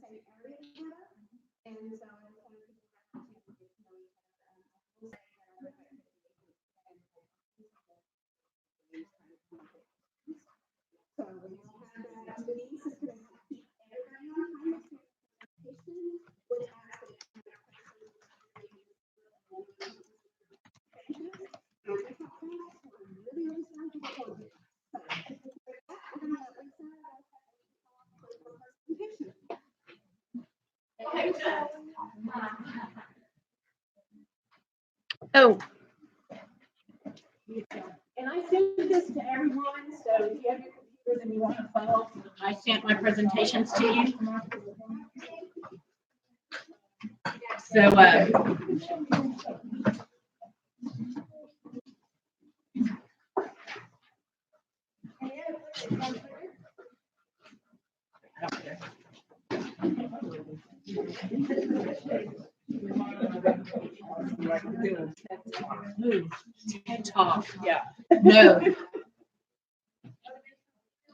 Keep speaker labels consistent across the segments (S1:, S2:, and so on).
S1: same area together. And so some people got to get to know each other. So we all have that. Denise is going to keep everybody on time with
S2: Oh,
S3: And I sent this to everyone, so if you have your computers and you want to follow, I sent my presentations to you. So, TED Talk, yeah. No.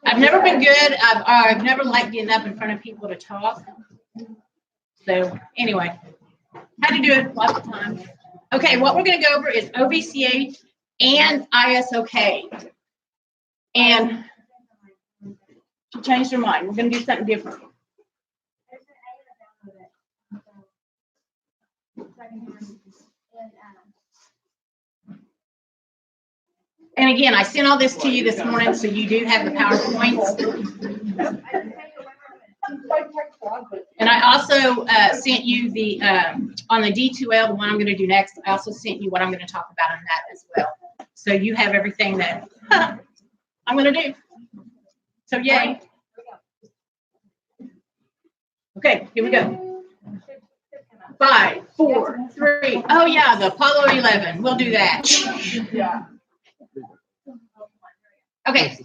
S3: I've never been good. I've never liked getting up in front of people to talk. So anyway, had to do it lots of times. Okay, what we're going to go over is OVCA and ISOK. And she changed her mind. We're going to do something different. And again, I sent all this to you this morning, so you do have the PowerPoints. And I also sent you the, on the D2L, the one I'm going to do next, I also sent you what I'm going to talk about on that as well. So you have everything that I'm going to do. So yay. Okay, here we go. 5, 4, 3. Oh yeah, the Apollo 11. We'll do that.
S1: Yeah.
S3: Okay.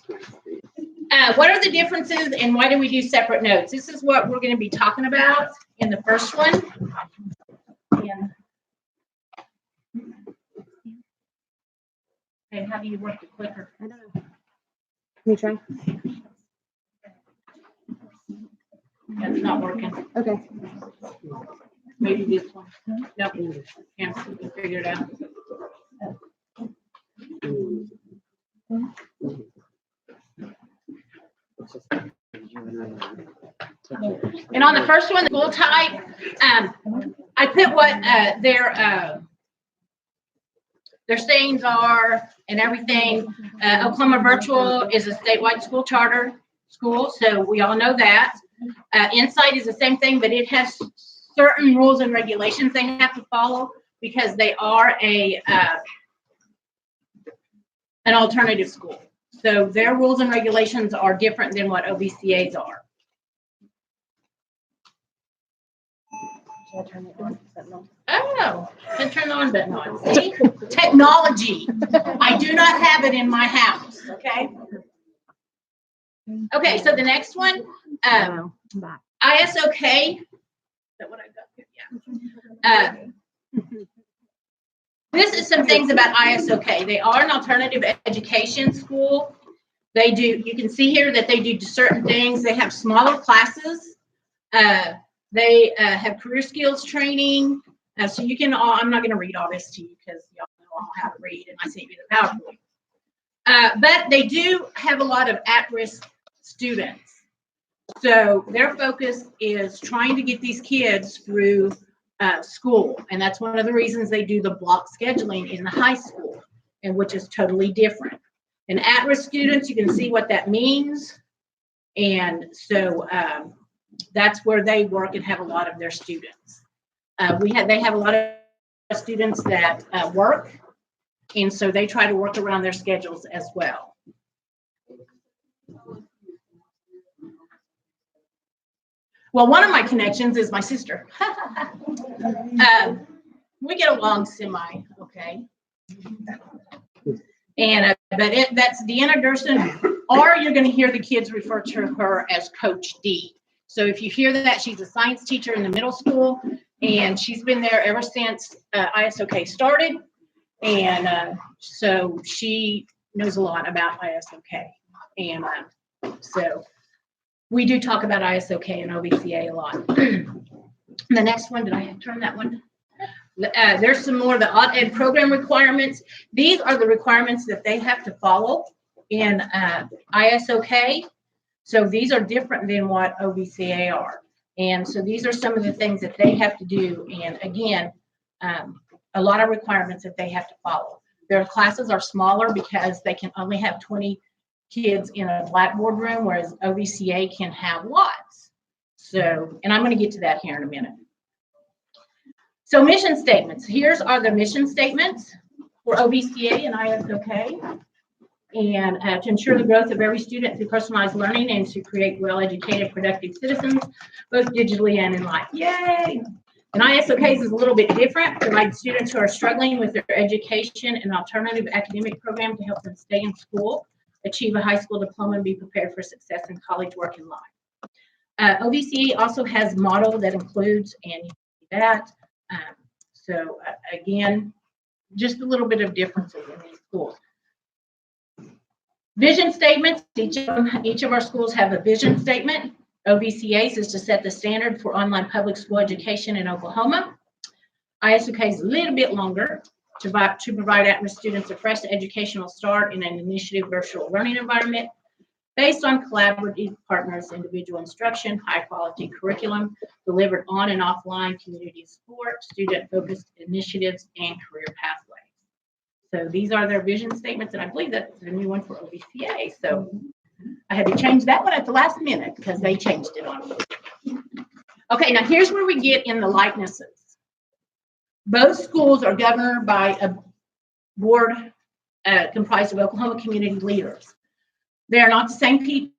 S3: What are the differences and why do we do separate notes? This is what we're going to be talking about in the first one. And okay, how do you work the clicker?
S2: I don't know. Can you try?
S3: That's not working.
S2: Okay.
S3: Maybe this one. Nope. Can't figure it out. And on the first one, the school type, I put what their sayings are and everything. Oklahoma Virtual is a statewide school charter school, so we all know that. Insight is the same thing, but it has certain rules and regulations they have to follow because they are an alternative school. So their rules and regulations are different than what OVCA's are.
S2: Should I turn it on? Is that long?
S3: I don't know. Then turn the on button on. See? Technology. I do not have it in my house. Okay. Okay. So the next one,
S2: Wow. I'm back.
S3: ISOK. Is that what I got here? Yeah. This is some things about ISOK. They are an alternative education school. They do. You can see here that they do certain things. They have smaller classes. They have career skills training. So you can all, I'm not going to read all this to you because y'all know all how to read and I sent you the PowerPoint. But they do have a lot of at-risk students. So their focus is trying to get these kids through school. And that's one of the reasons they do the block scheduling in the high school, and which is totally different. And at-risk students, you can see what that means. And so that's where they work and have a lot of their students. They have a lot of students that work, and so they try to work around their schedules as well. Well, one of my connections is my sister. We get along semi, okay. And but that's Deanna Durston, or you're going to hear the kids refer to her as Coach D. So if you hear that, she's a science teacher in the middle school, and she's been there ever since ISOK started. And so she knows a lot about ISOK. And so we do talk about ISOK and OVCA a lot. The next one, did I turn that one? There's some more of the Auto Ed program requirements. These are the requirements that they have to follow in ISOK. So these are different than what OVCA are. And so these are some of the things that they have to do. And again, a lot of requirements that they have to follow. Their classes are smaller because they can only have 20 kids in a blackboard room, whereas OVCA can have lots. So, and I'm going to get to that here in a minute. So mission statements. Here's are the mission statements for OVCA and ISOK. And to ensure the growth of every student through personalized learning and to create well-educated, productive citizens, both digitally and in life. Yay! And ISOK is a little bit different. Provide students who are struggling with their education an alternative academic program to help them stay in school, achieve a high school diploma, and be prepared for success in college, work, and life. OVCA also has model that includes, and you see that. So again, just a little bit of differences in these schools. Vision statements, each of our schools have a vision statement. OVCA's is to set the standard for online public school education in Oklahoma. ISOK is a little bit longer to provide at-risk students a fresh educational start in an initiative virtual learning environment based on collaborative partners, individual instruction, high-quality curriculum delivered on and offline, community support, student-focused initiatives, and career pathways. So these are their vision statements, and I believe that's the new one for OVCA. So I had to change that one at the last minute because they changed it on me. Okay, now here's where we get in the likenesses. Both schools are governed by a board comprised of Oklahoma community leaders. They are not the same people.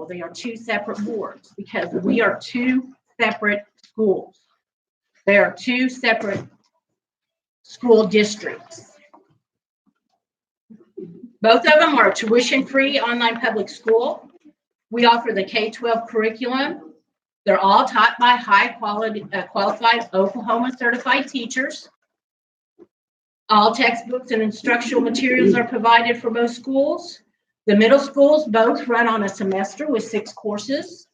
S3: They are two separate boards because we are two separate schools. They are two separate school districts. Both of them are tuition-free online public school. We offer the K-12 curriculum. They're all taught by high-quality, qualified Oklahoma certified teachers. All textbooks and instructional materials are provided for both schools. The middle schools both run on a semester with 6 courses,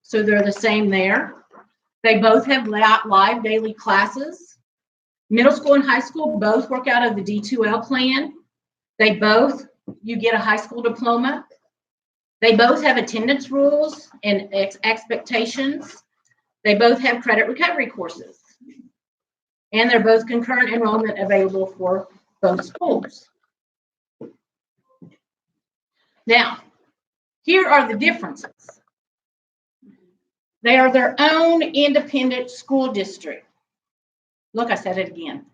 S3: so they're the same there. They both have live daily classes. Middle school and high school both work out of the D2L plan. They both, you get a high school diploma. They both have attendance rules and expectations. They both have credit recovery courses. And they're both concurrent enrollment available for both schools. Now, here are the differences. They are their own independent school district. Look, I said it again.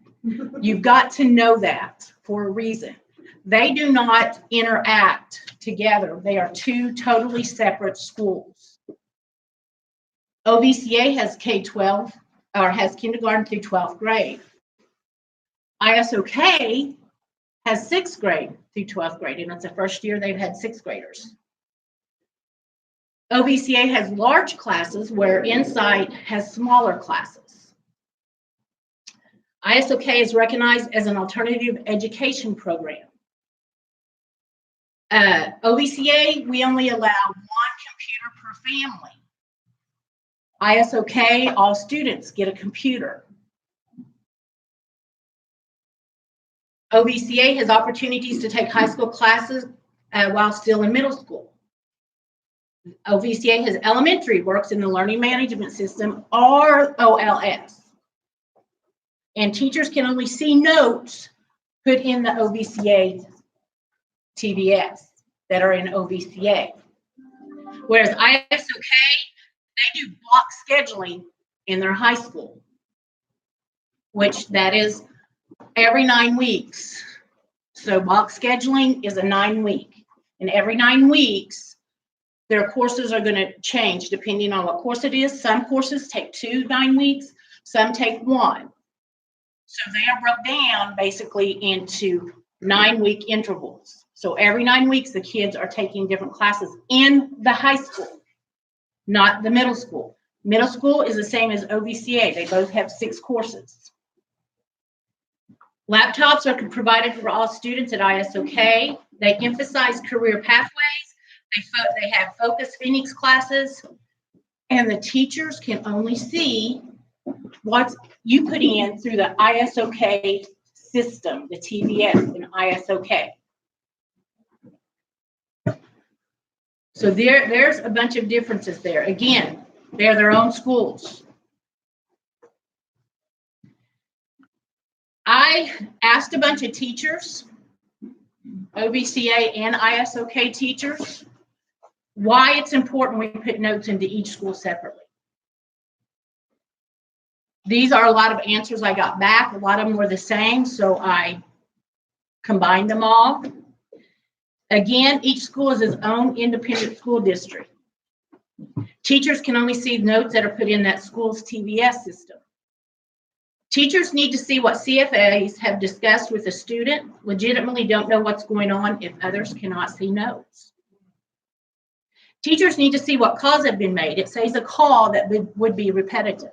S3: You've got to know that for a reason. They do not interact together. They are two totally separate schools. OVCA has K-12, or has kindergarten through 12th grade. ISOK has 6th grade through 12th grade, and it's the first year they've had 6th graders. OVCA has large classes where Insight has smaller classes. ISOK is recognized as an alternative education program. OVCA, we only allow 1 computer per family. ISOK, all students get a computer. OVCA has opportunities to take high school classes while still in middle school. OVCA has elementary, works in the learning management system, ROLS. And teachers can only see notes put in the OVCA TVS that are in OVCA. Whereas ISOK, they do block scheduling in their high school, which that is every 9 weeks. So block scheduling is a 9-week. And every 9 weeks, their courses are going to change depending on what course it is. Some courses take 2 9 weeks, some take 1. So they are broke down basically into 9-week intervals. So every 9 weeks, the kids are taking different classes in the high school, not the middle school. Middle school is the same as OVCA. They both have 6 courses. Laptops are provided for all students at ISOK. They emphasize career pathways They have Focus Phoenix classes, and the teachers can only see what you put in through the ISOK system, the TVS and ISOK. So there's a bunch of differences there. Again, they're their own schools. I asked a bunch of teachers, OVCA and ISOK teachers, why it's important we put notes into each school separately. These are a lot of answers I got back. A lot of them were the same, so I combined them all. Again, each school is its own independent school district. Teachers can only see notes that are put in that school's TVS system. Teachers need to see what CFAs have discussed with a student, legitimately don't know what's going on if others cannot see notes. Teachers need to see what calls have been made. It says a call that would be repetitive.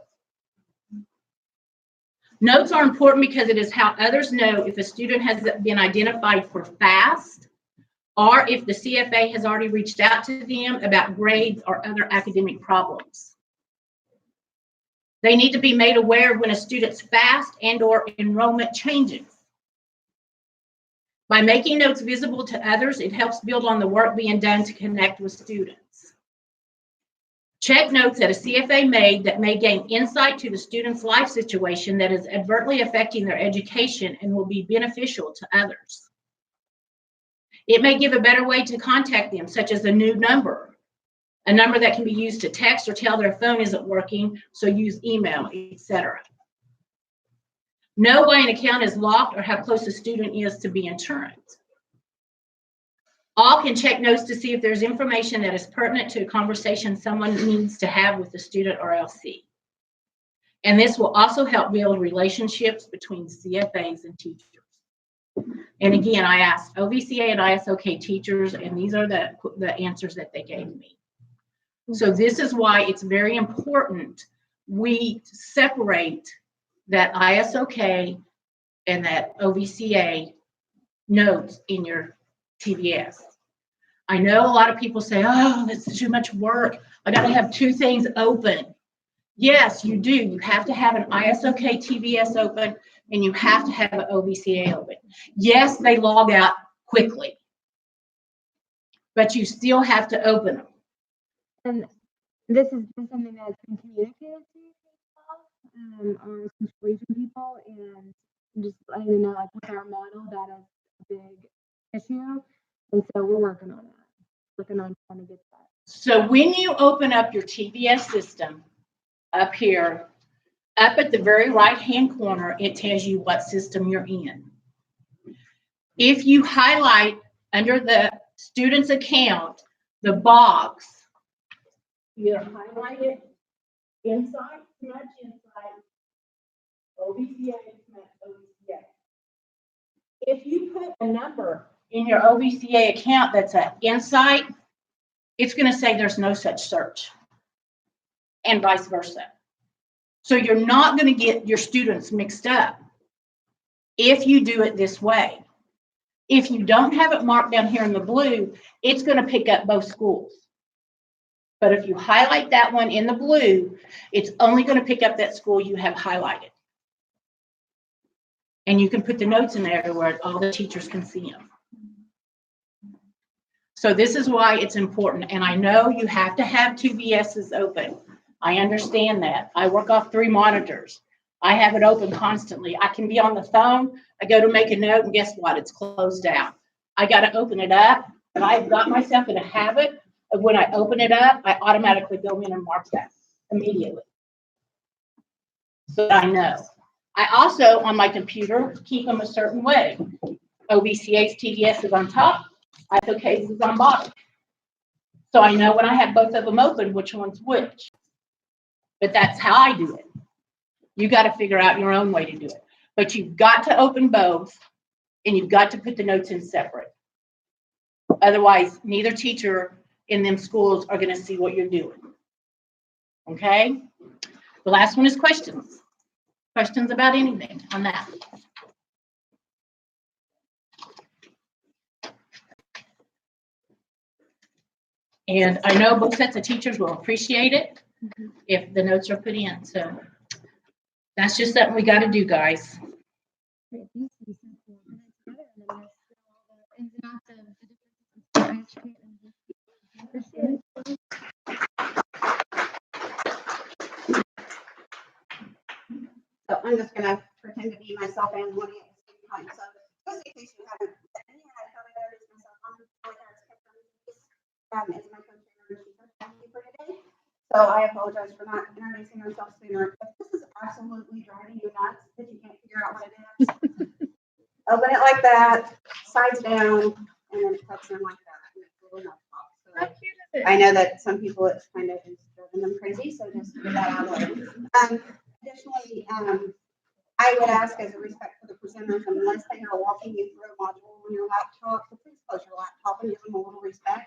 S3: Notes are important because it is how others know if a student has been identified for FAST or if the CFA has already reached out to them about grades or other academic problems. They need to be made aware when a student's FAST and/or enrollment changes. By making notes visible to others, it helps build on the work being done to connect with students. Check notes that a CFA made that may gain insight to the student's life situation that is adversely affecting their education and will be beneficial to others. It may give a better way to contact them, such as a new number, a number that can be used to text or tell their phone isn't working, so use email, etc. Know why an account is locked or how close a student is to being turned. All can check notes to see if there's information that is pertinent to a conversation someone needs to have with the student or LC. And this will also help build relationships between CFAs and teachers. And again, I asked OVCA and ISOK teachers, and these are the answers that they gave me. So this is why it's very important we separate that ISOK and that OVCA notes in your TVS. I know a lot of people say, oh, that's too much work. I got to have two things open. Yes, you do. You have to have an ISOK TVS open and you have to have an OVCA open. Yes, they log out quickly, but you still have to open them.
S2: And this has been something that's been communicated to our situation people, and just letting them know, like with our model, that is a big issue, and so we're working on that, working on trying to get that.
S3: So when you open up your TVS system up here, up at the very right-hand corner, it tells you what system you're in. If you highlight under the student's account, the box, you highlight it inside, smudge inside, OVCA, smudge OVCA. If you put a number in your OVCA account that's an insight, it's going to say there's no such search, and vice versa. So you're not going to get your students mixed up if you do it this way. If you don't have it marked down here in the blue, it's going to pick up both schools. But if you highlight that one in the blue, it's only going to pick up that school you have highlighted. And you can put the notes in there where all the teachers can see them. So this is why it's important. And I know you have to have two VSs open. I understand that. I work off 3 monitors. I have it open constantly. I can be on the phone. I go to make a note, and guess what? It's closed out. I got to open it up. And I've got myself in a habit of when I open it up, I automatically go in and mark that immediately. So I know. I also, on my computer, keep them a certain way. OVCA's TVS is on top. ISOK's is on bottom. So I know when I have both of them open, which one's which. But that's how I do it. You got to figure out your own way to do it. But you've got to open both, and you've got to put the notes in separate. Otherwise, neither teacher in them schools are going to see what you're doing. Okay? The last one is questions. Questions about anything on that? And I know both sets of teachers will appreciate it if the notes are put in. So that's just something we got to do, guys.
S2: Great, thank you. So cool. And then together, and then all the ins and outs of the differences between educate and appreciate.
S1: So I'm just gonna pretend to be myself and Woody at the same time. So just in case you haven't met me, I thought I'd introduce myself. I'm Joy Harris Kemp. Is my co-chair and she's our for today. So I apologize for not introducing myself sooner. But this is absolutely driving you nuts that you can't figure out what it is. Open it like that, sides down, and then it cuts in like that. And it's a little nut box. So
S3: How cute is it?
S1: I know that some people it's kind of is driving them crazy, so just get that out of the way. Additionally, I would ask as a respect for the presenters, unless they are walking you through a module on your laptop, so please close your laptop and give them a little respect.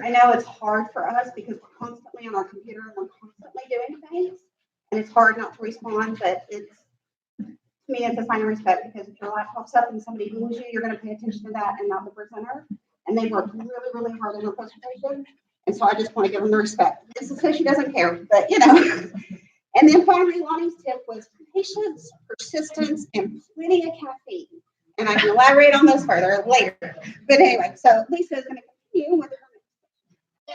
S1: I know it's hard for us because we're constantly on our computer and we're constantly doing things, and it's hard not to respond, but it's, to me, it's a sign of respect because if your laptop's up and somebody moves you, you're going to pay attention to that and not the presenter. And they work really, really hard on their presentation, and so I just want to give them the respect. This is so she doesn't care, but you know. And then finally, Lonnie's tip was patience, persistence, and plenty of caffeine. And I can elaborate on those further later. But anyway, so Lisa is going to continue with her.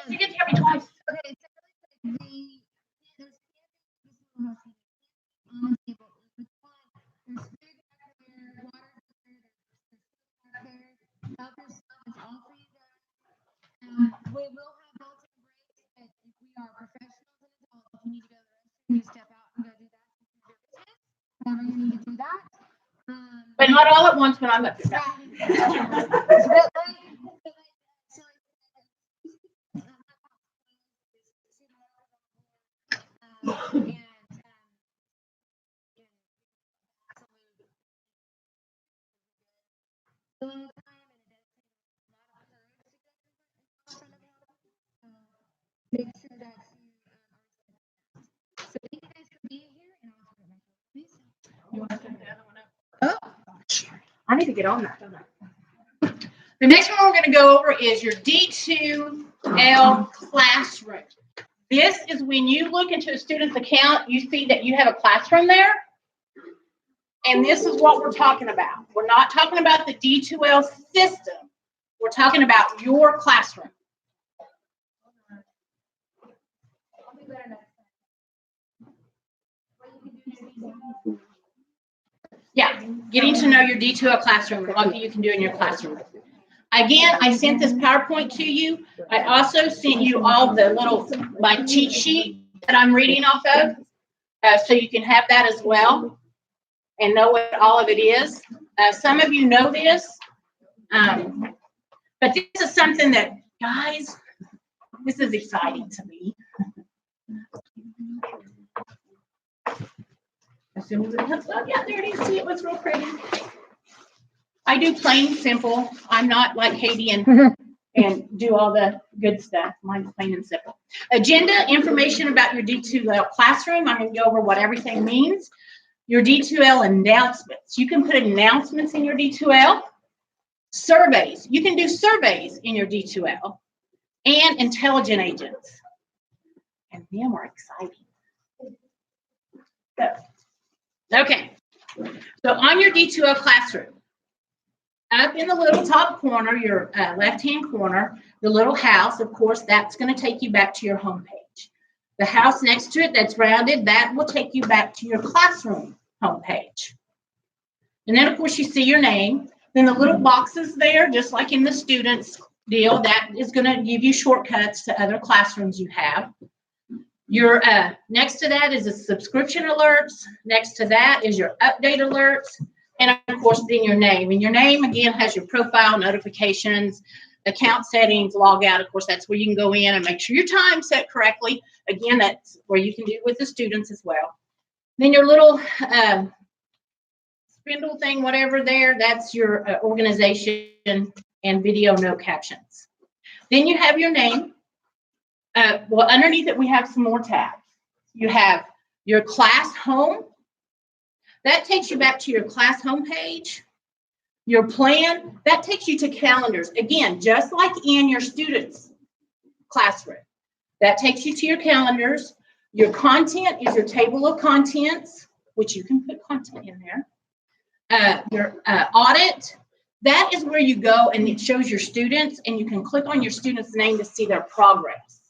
S3: You get to hear me twice.
S2: Okay, so really quick, there's on the table. There's food back there, water back there, there's back there, help yourself, it's all for you guys. We will have built-in breaks, but if we are professionals and adults, if you need to go to the restroom, you step out and go do that. Whenever you need to do that.
S3: But not all at once when I'm up there.
S2: Make sure that so thank you guys for being here, and I'll put my please.
S3: You want to put the other one up? Oh, I need to get on that, don't I? The next one we're going to go over is your D2L classroom. This is when you look into a student's account, you see that you have a classroom there. And this is what we're talking about. We're not talking about the D2L system. We're talking about your classroom. Yeah, getting to know your D2L classroom, what you can do in your classroom. Again, I sent this PowerPoint to you. I also sent you all the little like cheat sheet that I'm reading off of, so you can have that as well and know what all of it is. Some of you know this, but this is something that, guys, this is exciting to me. As soon as it comes up, yeah, there it is. See, it was real pretty. I do plain simple. I'm not like Katie and do all the good stuff. Mine's plain and simple. Agenda, information about your D2L classroom. I'm going to go over what everything means. Your D2L announcements. You can put announcements in your D2L. Surveys. You can do surveys in your D2L. And intelligent agents. And them are exciting. Okay. So on your D2L classroom, up in the little top corner, your left-hand corner, the little house, of course, that's going to take you back to your home page. The house next to it that's rounded, that will take you back to your classroom home page. And then, of course, you see your name. Then the little boxes there, just like in the students deal, that is going to give you shortcuts to other classrooms you have. Your next to that is the subscription alerts. Next to that is your update alerts. And of course, then your name. And your name, again, has your profile, notifications, account settings, log out. Of course, that's where you can go in and make sure your time's set correctly. Again, that's where you can do it with the students as well. Then your little spindle thing, whatever there, that's your organization and video no captions. Then you have your name. Well, underneath it, we have some more tabs. You have your class home. That takes you back to your class homepage. Your plan, that takes you to calendars. Again, just like in your students classroom. That takes you to your calendars. Your content is your table of contents, which you can put content in there. Your audit, that is where you go and it shows your students, and you can click on your student's name to see their progress.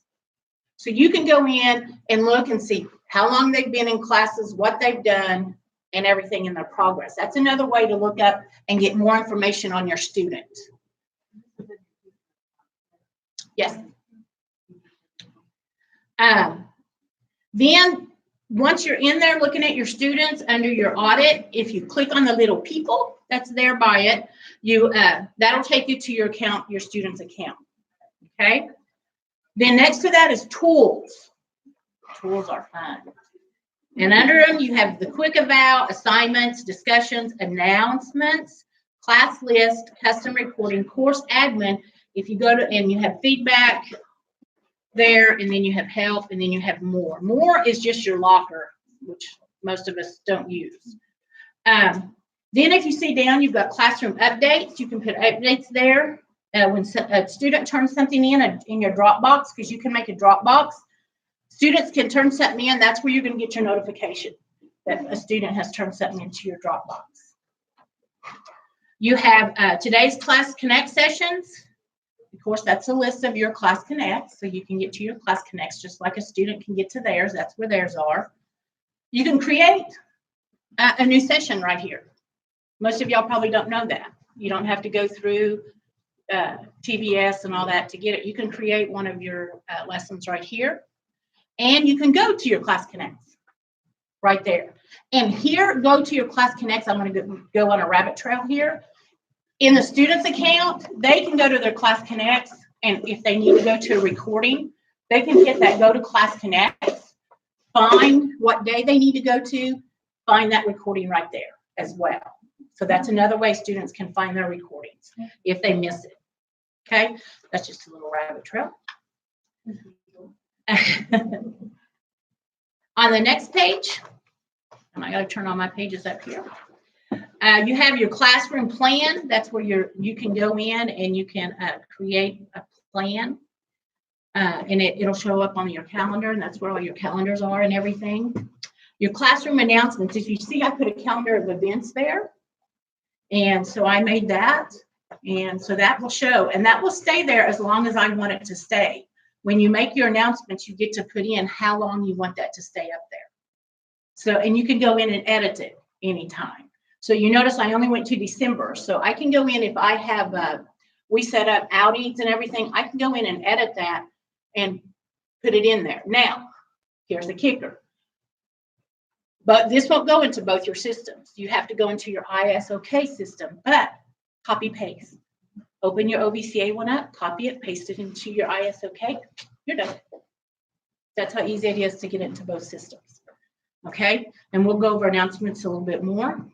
S3: So you can go in and look and see how long they've been in classes, what they've done, and everything in their progress. That's another way to look up and get more information on your student. Yes. Then once you're in there looking at your students under your audit, if you click on the little people that's there by it, that'll take you to your account, your student's account. Okay. Then next to that is tools. Tools are fun. And under them, you have the quick eval, assignments, discussions, announcements, class list, custom recording, course admin. If you go to, and you have feedback there, and then you have help, and then you have more. More is just your locker, which most of us don't use. Then if you see down, you've got classroom updates. You can put updates there. When a student turns something in your Dropbox, because you can make a Dropbox, students can turn something in. That's where you're going to get your notification that a student has turned something into your Dropbox. You have today's Class Connect sessions. Of course, that's a list of your Class Connects, so you can get to your Class Connects just like a student can get to theirs. That's where theirs are. You can create a new session right here. Most of y'all probably don't know that. You don't have to go through TBS and all that to get it. You can create one of your lessons right here, and you can go to your Class Connects right there. And here, go to your Class Connects. I'm going to go on a rabbit trail here. In the student's account, they can go to their Class Connects, and if they need to go to a recording, they can hit that go to Class Connects, find what day they need to go to, find that recording right there as well. So that's another way students can find their recordings if they miss it. Okay, that's just a little rabbit trail. On the next page, and I got to turn all my pages up here. You have your classroom plan. That's where you can go in and you can create a plan, and it'll show up on your calendar, and that's where all your calendars are and everything. Your classroom announcements. If you see, I put a calendar of events there. And so I made that, and so that will show, and that will stay there as long as I want it to stay. When you make your announcements, you get to put in how long you want that to stay up there. So, and you can go in and edit it anytime. So you notice I only went to December, so I can go in if I have, we set up outings and everything, I can go in and edit that and put it in there. Now, here's the kicker. But this won't go into both your systems. You have to go into your ISOK system, but copy paste. Open your OVCA one up, copy it, paste it into your ISOK. You're done. That's how easy it is to get into both systems. Okay, and we'll go over announcements a little bit more.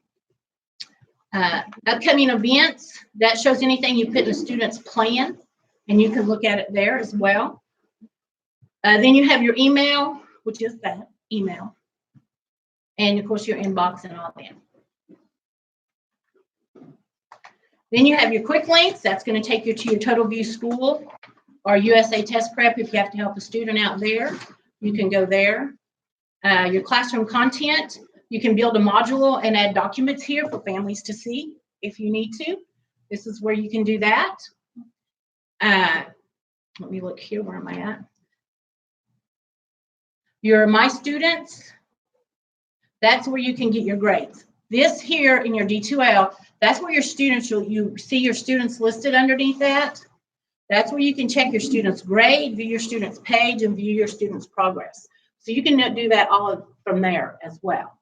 S3: Upcoming events, that shows anything you put in a student's plan, and you can look at it there as well. Then you have your email, which is that email. And of course your inbox and all that. Then you have your quick links. That's going to take you to your Total View School or USA Test Prep. If you have to help a student out there, you can go there. Your classroom content, you can build a module and add documents here for families to see if you need to. This is where you can do that. Let me look here. Where am I at? Your My Students. That's where you can get your grades. This here in your D2L, that's where your students, you see your students listed underneath that. That's where you can check your students' grade, view your students' page, and view your students' progress. So you can do that all from there as well,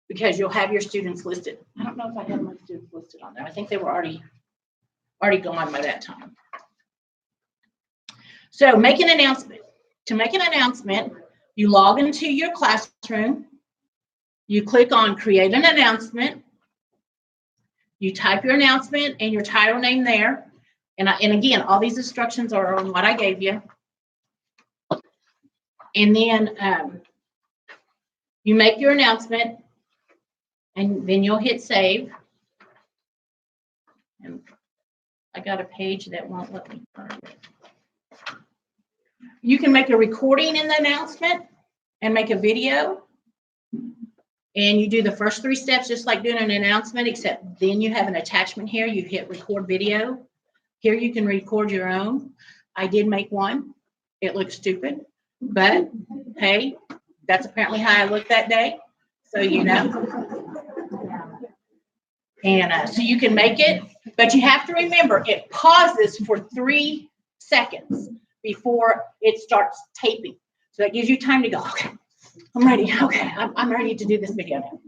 S3: because you'll have your students listed. I don't know if I have my students listed on there. I think they were already gone by that time. So make an announcement. To make an announcement, you log into your classroom. You click on Create an Announcement. You type your announcement and your title name there. And again, all these instructions are on what I gave you. And then you make your announcement, and then you'll hit Save. And I got a page that won't let me find it. You can make a recording in the announcement and make a video. And you do the first 3 steps just like doing an announcement, except then you have an attachment here. You hit record video. Here you can record your own. I did make one. It looks stupid, but hey, that's apparently how I looked that day. So you know. And so you can make it, but you have to remember it pauses for 3 seconds before it starts taping. So that gives you time to go, okay, I'm ready. Okay, I'm ready to do this video now.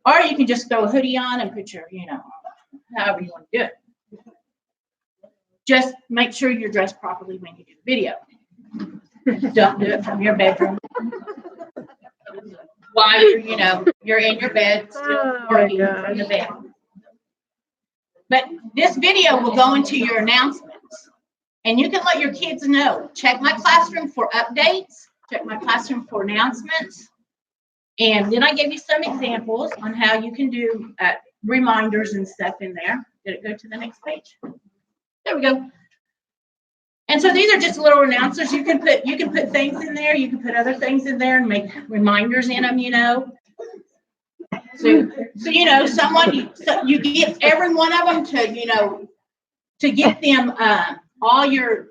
S3: Or you can just throw a hoodie on and put your, however you want to do it. Just make sure you're dressed properly when you do the video. Don't do it from your bedroom. While you're in your bed, still working from the bed. But this video will go into your announcements. And you can let your kids know. Check my classroom for updates. Check my classroom for announcements. And then I gave you some examples on how you can do reminders and stuff in there. Did it go to the next page? There we go. And so these are just little announcers. You can put things in there. You can put other things in there and make reminders in them, So you get every one of them to get them all your,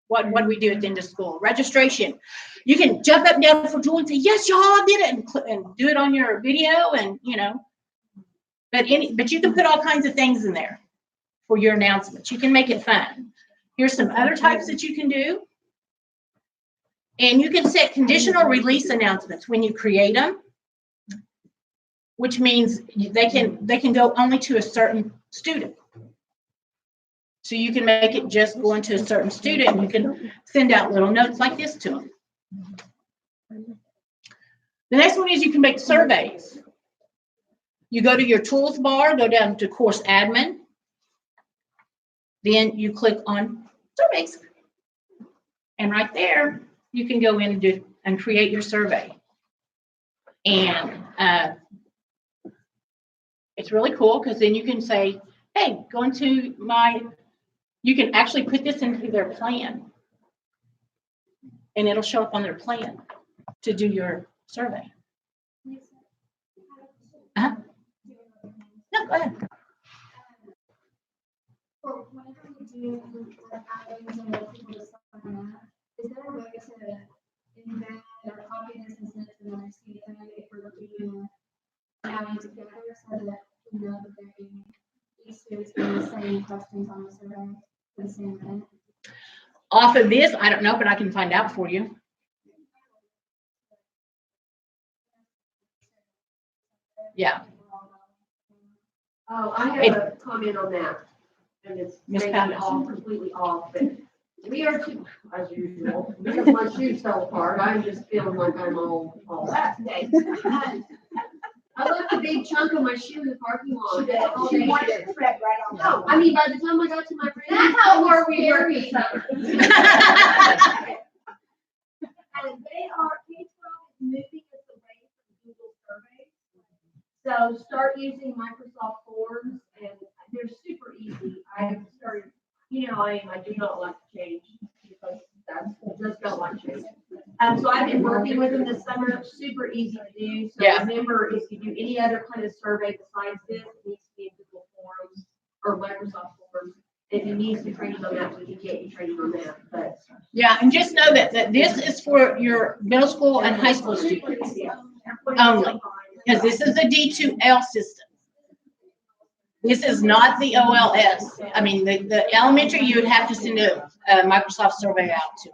S3: what do we do at the end of school? Registration. You can jump up and down for joy and say, yes, y'all did it, and do it on your video, and but you can put all kinds of things in there for your announcements. You can make it fun. Here's some other types that you can do. And you can set conditional release announcements when you create them, which means they can go only to a certain student. So you can make it just going to a certain student, and you can send out little notes like this to them. The next one is you can make surveys. You go to your tools bar, go down to course admin. Then you click on surveys. And right there, you can go in and create your survey. And it's really cool because then you can say, hey, go into you can actually put this into their plan. And it'll show up on their plan to do your survey. Uh-huh. No, go ahead.
S2: Well, whenever you do items and let people to sign up, is there a way to embed or copy this and send it to another student if we're looking at adding together so that we know that each student's getting the same questions on the survey for the same minute?
S3: Off of this, I don't know, but I can find out for you. Yeah.
S4: Oh, I have a comment on that, and it's maybe completely off, but we are too, as usual, because my shoes fell apart, I'm just feeling like I'm all that today. I left a big chunk of my shoe in the parking lot.
S1: She wanted to thread right on.
S4: No, I mean, by the time I got to my room.
S1: That's how far we were.
S4: And they are, K-12 is moving us away from Google surveys. So start using Microsoft Forms, and they're super easy. I started, I do not like to change because I just don't like change. So I've been working with them this summer, super easy to do. So
S3: Yeah.
S4: remember, if you do any other kind of survey besides this, it needs to be in Google Forms or Microsoft Forms. If you need some training on that, we can get you training on that, but.
S3: Yeah, and just know that this is for your middle school and high school students only, because this is the D2L system. This is not the OLS. I mean, the elementary, you would have to send a Microsoft survey out to.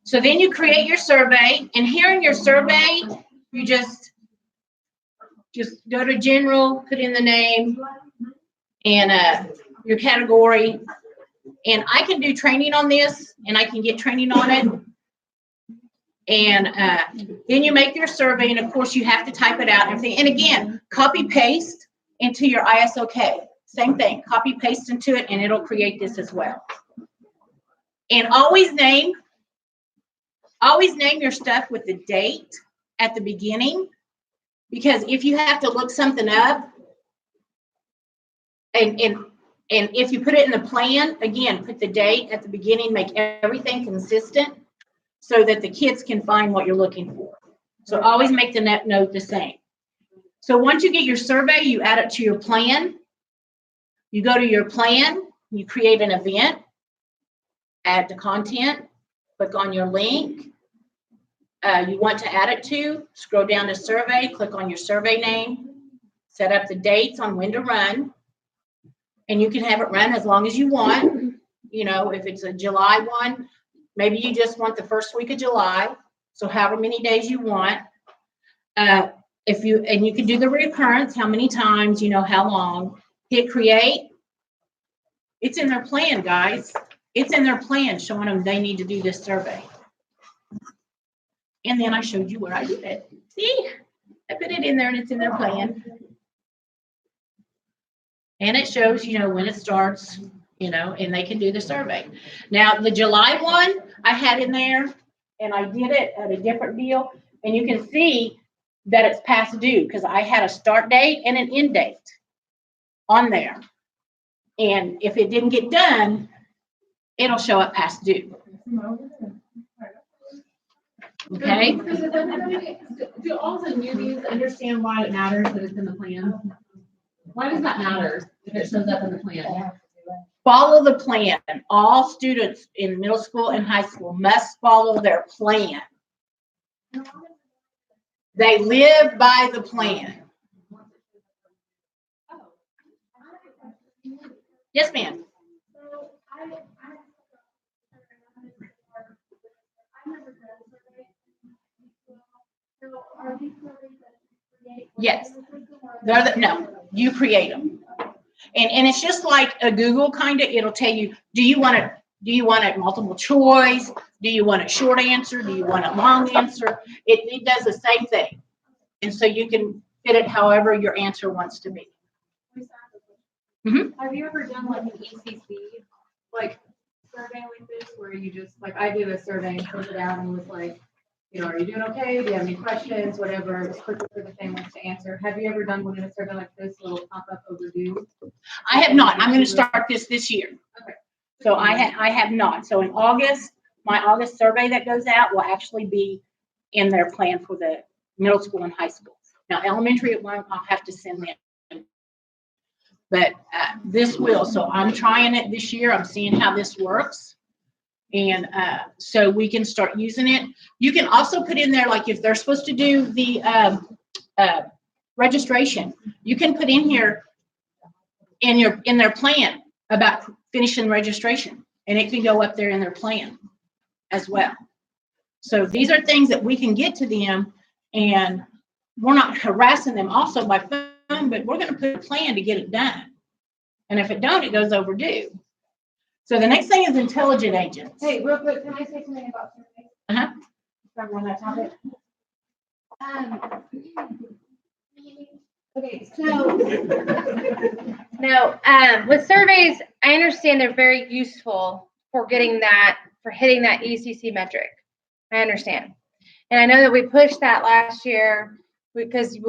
S3: So then you create your survey, and here in your survey, you just go to general, put in the name and your category. And I can do training on this, and I can get training on it. And then you make your survey, and of course you have to type it out and everything. And again, copy paste into your ISOK. Same thing, copy paste into it, and it'll create this as well. And always name your stuff with the date at the beginning, because if you have to look something up, and And if you put it in the plan, again, put the date at the beginning, make everything consistent so that the kids can find what you're looking for. So always make the note the same. So once you get your survey, you add it to your plan. You go to your plan, you create an event, add the content, click on your link. You want to add it to, scroll down to survey, click on your survey name, set up the dates on when to run, and you can have it run as long as you want. You know, if it's a July one, maybe you just want the first week of July, so however many days you want. And you can do the recurrence, how many times, you know, how long. Hit create. It's in their plan, guys. It's in their plan showing them they need to do this survey. And then I showed you where I did it. See, I put it in there and it's in their plan. And it shows, you know, when it starts, you know, and they can do the survey. Now, the July one I had in there and I did it at a different deal. And you can see that it's past due because I had a start date and an end date on there. And if it didn't get done, it'll show up past due. Okay?
S5: Do all the newbies understand why it matters that it's in the plan? Why does that matter if it shows up in the plan?
S3: Follow the plan. All students in middle school and high school must follow their plan. They live by the plan. Yes, ma'am. Yes. No, you create them. And it's just like a Google kind of, it'll tell you, do you want it multiple choice? Do you want it short answer? Do you want it long answer? It does the same thing. And so you can fit it however your answer wants to be.
S5: Have you ever done like an ECC, like survey like this, where you just, like I did a survey and filled it out and was like, you know, are you doing okay? Do you have any questions? Whatever, it's quicker for the families to answer. Have you ever done one in a survey like this, a little pop-up overdue?
S3: I have not. I'm going to start this year.
S5: Okay.
S3: So I have not. So in August, my August survey that goes out will actually be in their plan for the middle school and high school. Now elementary, it won't. I'll have to send them. But this will. So I'm trying it this year. I'm seeing how this works. And so we can start using it. You can also put in there, like if they're supposed to do the registration, you can put in here in their plan about finishing registration, and it can go up there in their plan as well. So these are things that we can get to them, and we're not harassing them also by phone, but we're going to put a plan to get it done. And if it don't, it goes overdue. So the next thing is intelligent agents.
S5: Hey, real quick, can I say something about surveys?
S3: Uh-huh.
S5: If we're on that topic. Okay, so
S2: No, with surveys, I understand they're very useful for hitting that ECC metric. I understand. And I know that we pushed that last year because we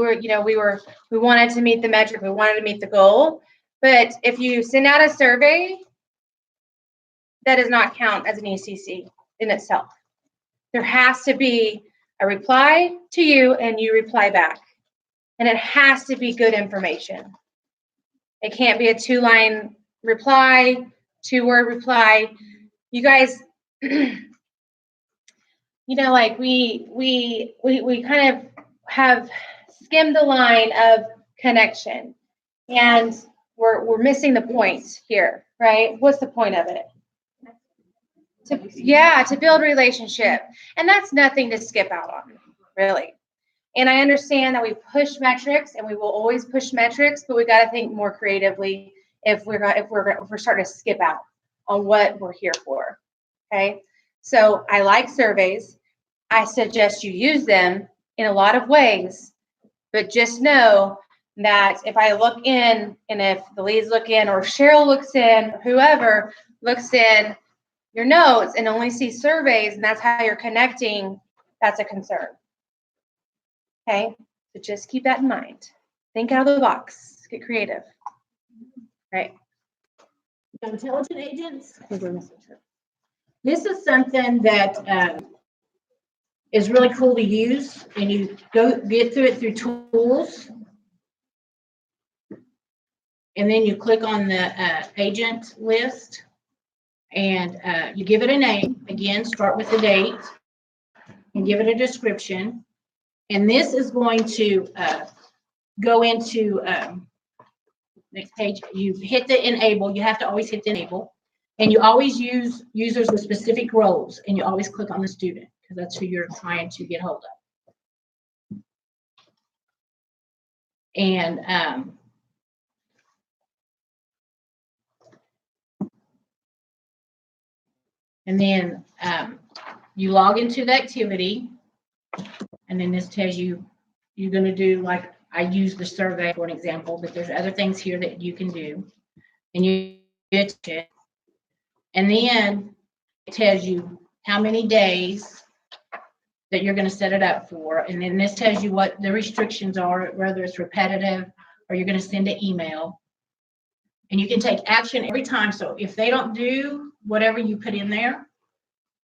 S2: wanted to meet the metric, we wanted to meet the goal. But if you send out a survey, that does not count as an ECC in itself. There has to be a reply to you and you reply back. And it has to be good information. It can't be a 2-line reply, 2-word reply. You guys, like we kind of have skimmed the line of connection, and we're missing the point here, right? What's the point of it? To build relationship, and that's nothing to skip out on, really. And I understand that we push metrics, and we will always push metrics, but we got to think more creatively if we're starting to skip out on what we're here for. Okay, so I like surveys. I suggest you use them in a lot of ways, but just know that if I look in, and if the leads look in, or Cheryl looks in, or whoever looks in your notes and only see surveys, and that's how you're connecting, that's a concern. Okay, so just keep that in mind. Think out of the box, get creative, right?
S3: Intelligent agents. This is something that is really cool to use, and you get through it through tools. And then you click on the agent list, and you give it a name. Again, start with the date and give it a description. And this is going to go into next page. You hit the enable. You have to always hit the enable. And you always use users with specific roles, and you always click on the student because that's who you're trying to get hold of. And then you log into the activity, and then this tells you you're going to do, like I use the survey for an example, but there's other things here that you can do. And you get it. And then it tells you how many days that you're going to set it up for. And then this tells you what the restrictions are, whether it's repetitive or you're going to send an email. And you can take action every time. So if they don't do whatever you put in there,